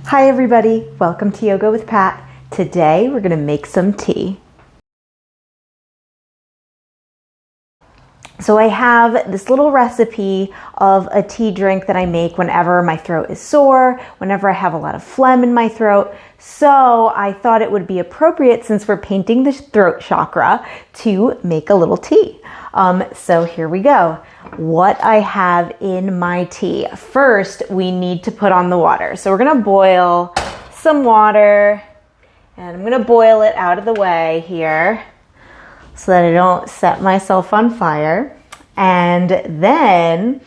Hi everybody, welcome to Yoga with Pat. Today we're going to make some tea. So I have this little recipe of a tea drink that I make whenever my throat is sore, whenever I have a lot of phlegm in my throat. So I thought it would be appropriate, since we're painting the throat chakra, to make a little tea. So here we go. What I have in my tea. First, we need to put on the water. So we're going to boil some water, and I'm going to boil it out of the way here so that I don't set myself on fire. And then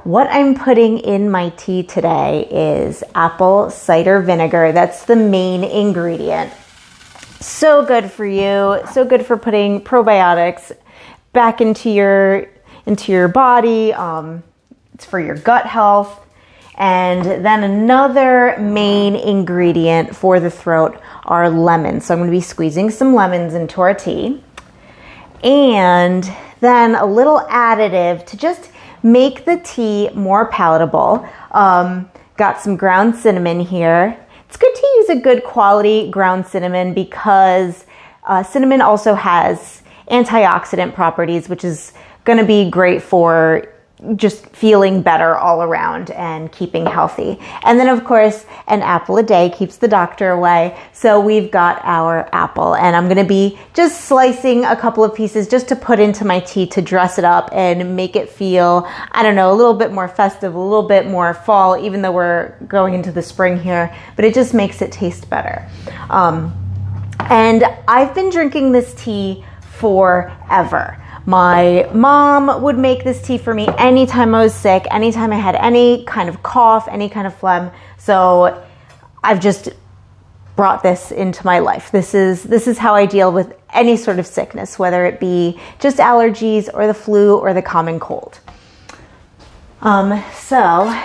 what I'm putting in my tea today is apple cider vinegar. That's the main ingredient. So good for you. So good for putting probiotics back into your body. It's for your gut health. And then another main ingredient for the throat are lemons. So I'm going to be squeezing some lemons into our tea. And then a little additive to just make the tea more palatable. Got some ground cinnamon here. It's good to use a good quality ground cinnamon because cinnamon also has antioxidant properties, which is going to be great for just feeling better all around and keeping healthy. And then of course, an apple a day keeps the doctor away. So we've got our apple, and I'm going to be just slicing a couple of pieces just to put into my tea to dress it up and make it feel, I don't know, a little bit more festive, a little bit more fall, even though we're going into the spring here, but it just makes it taste better. And I've been drinking this tea forever. My mom would make this tea for me anytime I was sick, anytime I had any kind of cough, any kind of phlegm. So I've just brought this into my life. This is how I deal with any sort of sickness, whether it be just allergies or the flu or the common cold. So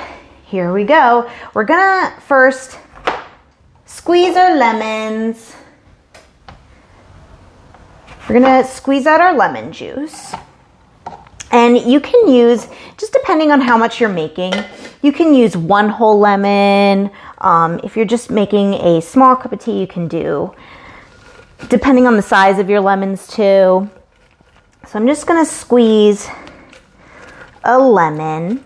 here we go. We're gonna first squeeze our lemons. We're going to squeeze out our lemon juice, and you can use, just depending on how much you're making, you can use one whole lemon. If you're just making a small cup of tea, you can do, depending on the size of your lemons too. So I'm just going to squeeze a lemon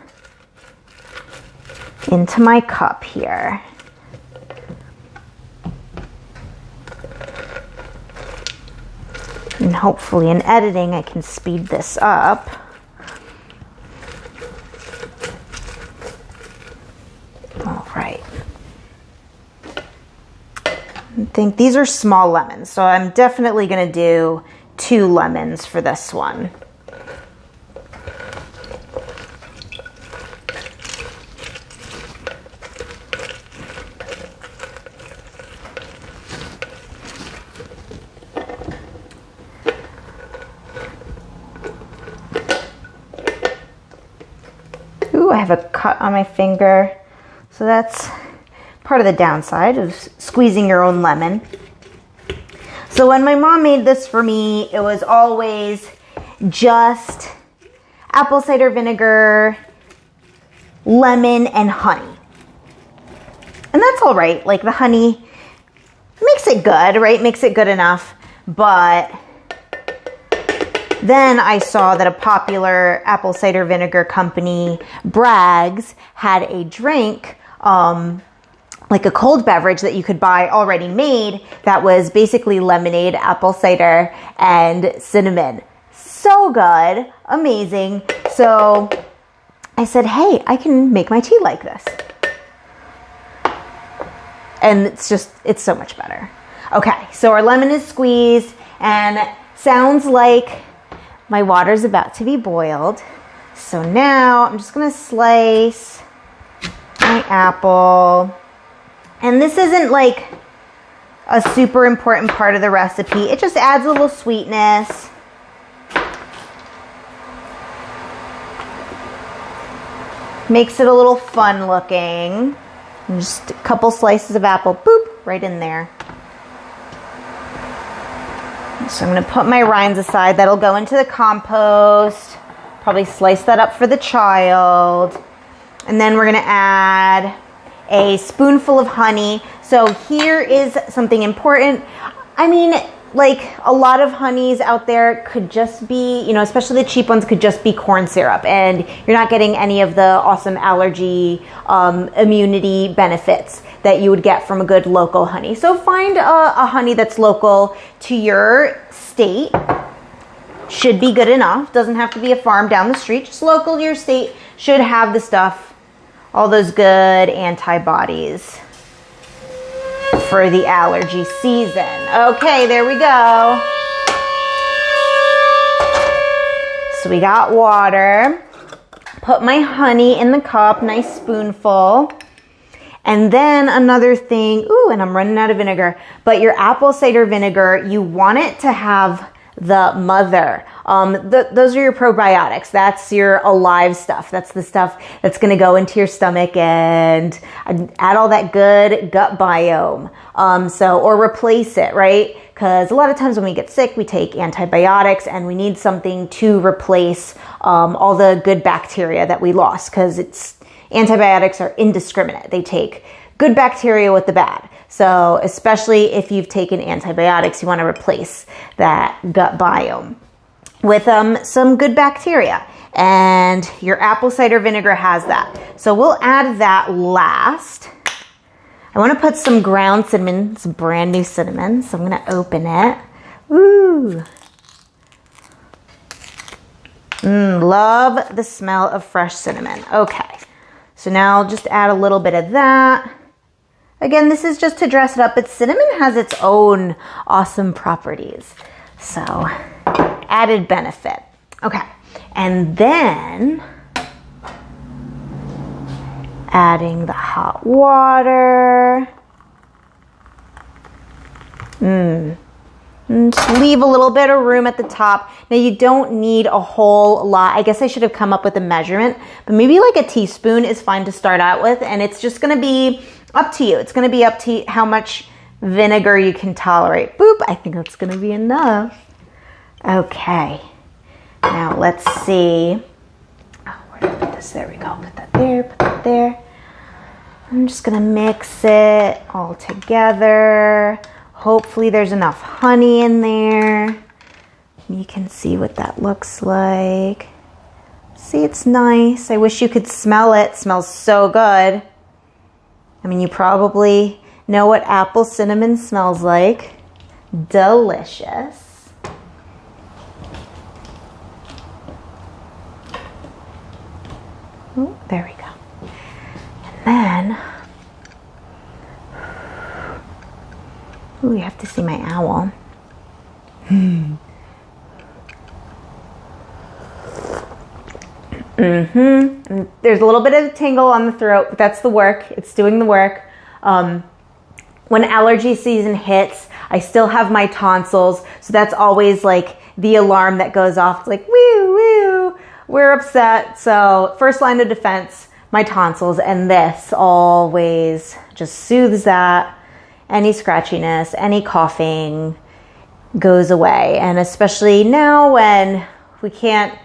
into my cup here. And hopefully in editing I can speed this up. All right. I think these are small lemons, so I'm definitely going to do 2 lemons for this one. I have a cut on my finger, so that's part of the downside of squeezing your own lemon. So when my mom made this for me, it was always just apple cider vinegar, lemon, and honey. And that's all right. Like, the honey makes it good, right? Makes it good enough. But then I saw that a popular apple cider vinegar company, Bragg's, had a drink, like a cold beverage that you could buy already made, that was basically lemonade, apple cider, and cinnamon. So good, amazing. So I said, hey, I can make my tea like this. And it's so much better. Okay, so our lemon is squeezed, and sounds like my water's about to be boiled. So now I'm just going to slice my apple. And this isn't like a super important part of the recipe. It just adds a little sweetness. Makes it a little fun looking. And just a couple slices of apple, boop, right in there. So I'm going to put my rinds aside. That'll go into the compost. Probably slice that up for the child. And then we're going to add a spoonful of honey. So here is something important. I mean, like a lot of honeys out there could just be, you know, especially the cheap ones could just be corn syrup, and you're not getting any of the awesome allergy immunity benefits that you would get from a good local honey. So find a honey that's local to your state. Should be good enough. Doesn't have to be a farm down the street. Just local to your state should have the stuff, all those good antibodies for the allergy season. Okay, there we go. So we got water. Put my honey in the cup, nice spoonful. And then another thing, ooh, and I'm running out of vinegar, but your apple cider vinegar, you want it to have the mother. Those are your probiotics. That's your alive stuff. That's the stuff that's going to go into your stomach and add all that good gut biome. Or replace it, right? Because a lot of times when we get sick, we take antibiotics and we need something to replace all the good bacteria that we lost, because antibiotics are indiscriminate. They take good bacteria with the bad. So especially if you've taken antibiotics, you want to replace that gut biome with some good bacteria. And your apple cider vinegar has that. So we'll add that last. I want to put some ground cinnamon, some brand new cinnamon. So I'm going to open it. Ooh. Love the smell of fresh cinnamon. Okay. So now I'll just add a little bit of that. Again, this is just to dress it up, but cinnamon has its own awesome properties. So, added benefit. Okay, and then adding the hot water. Just leave a little bit of room at the top. Now you don't need a whole lot. I guess I should have come up with a measurement, but maybe like a teaspoon is fine to start out with, and it's just gonna be up to you. It's gonna be up to how much vinegar you can tolerate. Boop, I think that's gonna be enough. Okay, now let's see. Oh, where did I put this? There we go, put that there, put that there. I'm just gonna mix it all together. Hopefully there's enough honey in there. You can see what that looks like. See, it's nice. I wish you could smell it. It smells so good. I mean, you probably know what apple cinnamon smells like. Delicious. Oh, there we go. And then, ooh, you have to see my owl. And there's a little bit of tingle on the throat, but that's the work. It's doing the work. When allergy season hits, I still have my tonsils, so that's always like the alarm that goes off. It's like, woo, woo, we're upset. So first line of defense, my tonsils, and this always just soothes that. Any scratchiness, any coughing goes away. And especially now when we can't,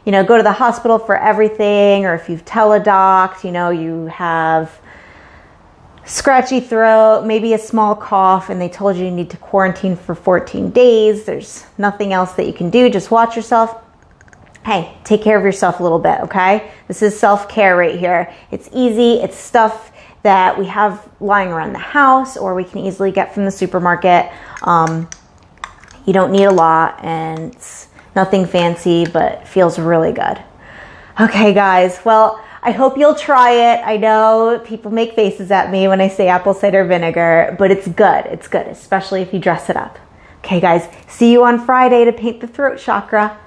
go to the hospital for everything, or if you've teledocked, you have scratchy throat, maybe a small cough, and they told you need to quarantine for 14 days. There's nothing else that you can do. Just watch yourself. Hey, take care of yourself a little bit, okay? This is self-care right here. It's easy. It's stuff that we have lying around the house, or we can easily get from the supermarket. You don't need a lot, and it's nothing fancy, but feels really good. Okay, guys. Well, I hope you'll try it. I know people make faces at me when I say apple cider vinegar, but it's good. It's good, especially if you dress it up. Okay, guys. See you on Friday to paint the throat chakra.